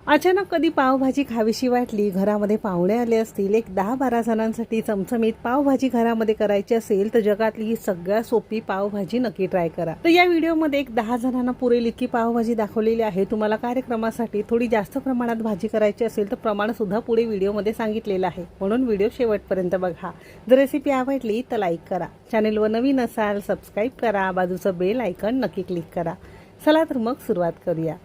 अचानक कधी पावभाजी खावीशी वाटली, घरामध्ये पाहुणे आले असतील, एक 10-12 जणांसाठी चमचमीत पावभाजी घरामध्ये करायची असेल तर जगातली ही सगळ्यात सोपी पावभाजी नक्की ट्राय करा। तर या व्हिडिओमध्ये एक 10 जणांना पुरेल इतकी पावभाजी दाखवलेली आहे। तुम्हाला कार्यक्रमासाठी थोडी जास्त प्रमाणात भाजी करायची असेल तर प्रमाण सुद्धा पुढे व्हिडिओमध्ये सांगितलेलं आहे, म्हणून व्हिडिओ शेवटपर्यंत बघा। जर रेसिपी आवडली तर लाईक करा, चॅनलवर नवीन असाल सबस्क्राईब करा, बाजूचं बेल आयकॉन नक्की क्लिक करा। चला तर मग सुरुवात करूया।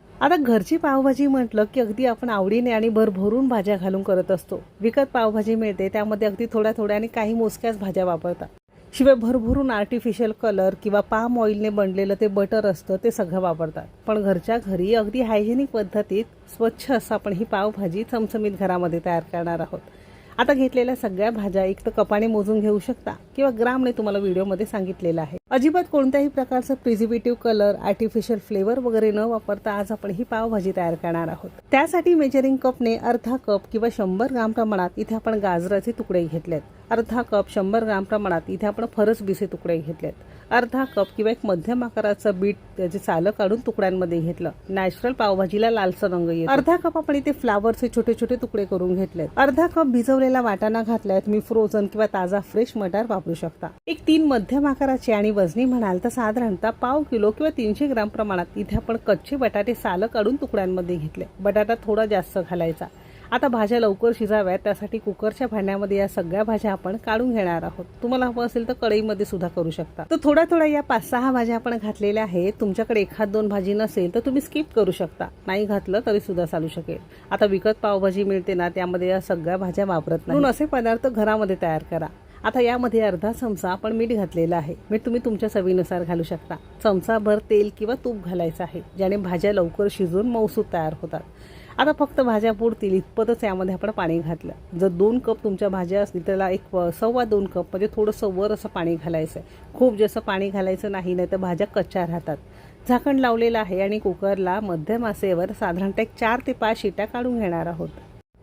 आता घरची पावभाजी म्हटलं की अगदी आपण आवडीने आणि भरभरून भाज्या घालून करत असतो। विकत पावभाजी मिळते त्यामध्ये अगदी थोड्या थोड्या आणि काही मोजक्याच भाज्या वापरतात, शिवाय भरभरून आर्टिफिशियल कलर किंवा पाम ऑइलने बनलेलं ते बटर असतं ते सगळं वापरतात। पण घरच्या घरी अगदी हायजेनिक पद्धतीत स्वच्छ असं आपण ही पावभाजी चमचमीत घरामध्ये तयार करणार आहोत। आता घेतलेल्या सगळ्या भाज्या एक तर कपाने मोजून घेऊ शकता किंवा ग्रामने तुम्हाला व्हिडिओमध्ये सांगितलेलं आहे। अजिबात कोणत्याही प्रकारचं प्रिझर्वेटिव्ह कलर, आर्टिफिशियल फ्लेवर वगैरे न वापरता आज आपण ही पावभाजी तयार करणार आहोत। त्यासाठी मेजरिंग कपने अर्धा कप किंवा 100 ग्राम प्रमाणात इथे आपण गाजराचे तुकडे घेतलेत, अर्धा कप 100 ग्राम प्रमाणात इथे आपण फरसबीचे तुकडे घेतलेत, अर्धा कप किंवा एक मध्यम आकाराचं बीट त्याचे सालं काढून तुकड्यांमध्ये घेतलं। नॅचरल पावभाजीला लालसर रंग येतो। अर्धा कप आपण इथे फ्लावरचे छोटे छोटे तुकडे करून घेतलेत, अर्धा कप भिजवलेला वाटाणा घातलाय। तुम्ही फ्रोझन किंवा ताजा फ्रेश मटार वापरू शकता। एक 3 मध्यम आकाराचे आणि वजनी म्हणाल तर साधारणतः पाव किलो किंवा 300 ग्राम प्रमाणात इथे आपण कच्चे बटाटे सालं काढून तुकड्यांमध्ये घेतले। बटाटा थोडा जास्त घालायचा। आता भाज्या लवकर शिजाव्यात त्यासाठी कुकरच्या भांड्यामध्ये या सगळ्या भाज्या आपण काढून घेणार आहोत। तुम्हाला हवं असेल तर कढईमध्ये सुद्धा करू शकता। तर थोड्या थोड्या या 5-6 भाज्या आपण घातलेल्या आहेत। तुमच्याकडे 1-2 भाजी नसेल तर तुम्ही स्किप करू शकता, नाही घातलं तरी सुद्धा चालू शकेल। आता विकत पावभाजी मिळते ना, त्यामध्ये या सगळ्या भाज्या वापरत नाही, म्हणून असे पदार्थ घरामध्ये तयार करा। आता यामध्ये अर्धा चमचा आपण मीठ घातलेलं आहे। मीठ तुम्ही तुमच्या चवीनुसार घालू शकता। चमचाभर तेल किंवा तूप घालायचं आहे, ज्याने भाज्या लवकर शिजून मऊसूत तयार होतात। आता फक्त भाज्या पुरतील इतपतच यामध्ये आपण पाणी घातलं। जर 2 कप तुमच्या भाज्या असतील त्याला 1.25 कप म्हणजे थोडंसं वर असं पाणी घालायचं आहे। खूप जास्त पाणी घालायचं नाही, नाही तर भाज्या कच्च्या राहतात। झाकण लावलेलं आहे आणि कुकरला मध्यम आचेवर साधारणतः 4 ते 5 शिट्या काढून घेणार आहोत।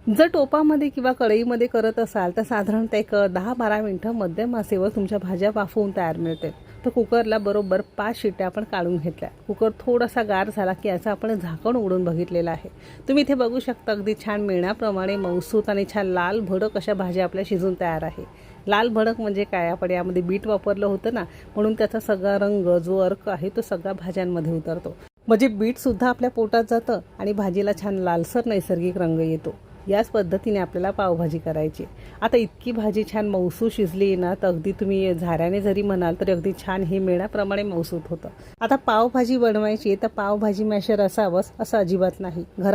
जर टोपामध्ये किंवा कढईमध्ये करत असाल तर साधारणतः 10-12 मिनिटं मध्यम आचेवर तुमच्या भाज्या वाफवून तयार मिळतील। तर कुकरला बरोबर 5 शिट्या आपण काढून घेतल्या। कुकर थोडासा गार झाला की याचं आपण झाकण उघडून बघितलेलं आहे। तुम्ही इथे बघू शकता अगदी छान मिळण्याप्रमाणे मऊसूत आणि छान लाल भडक अशा भाज्या आपल्या शिजून तयार आहे। लाल भडक म्हणजे काय, आपण यामध्ये बीट वापरलं होतं ना, म्हणून त्याचा सगळा रंग जो अर्क आहे तो सगळा भाज्यांमध्ये उतरतो। म्हणजे बीट सुद्धा आपल्या पोटात जातं आणि भाजीला छान लालसर नैसर्गिक रंग येतो। याच पद्धतीने आपल्याला पावभाजी करायची। आता इतकी भाजी छान मऊसूत शिजली ना, तर अगदी तुम्ही झाऱ्याने जरी म्हणाल तरी अगदी छान हे मेणाप्रमाणे मऊसूत होतं। आता पावभाजी बनवायची तर पावभाजी मॅशर असावंच असं अजिबात नाही।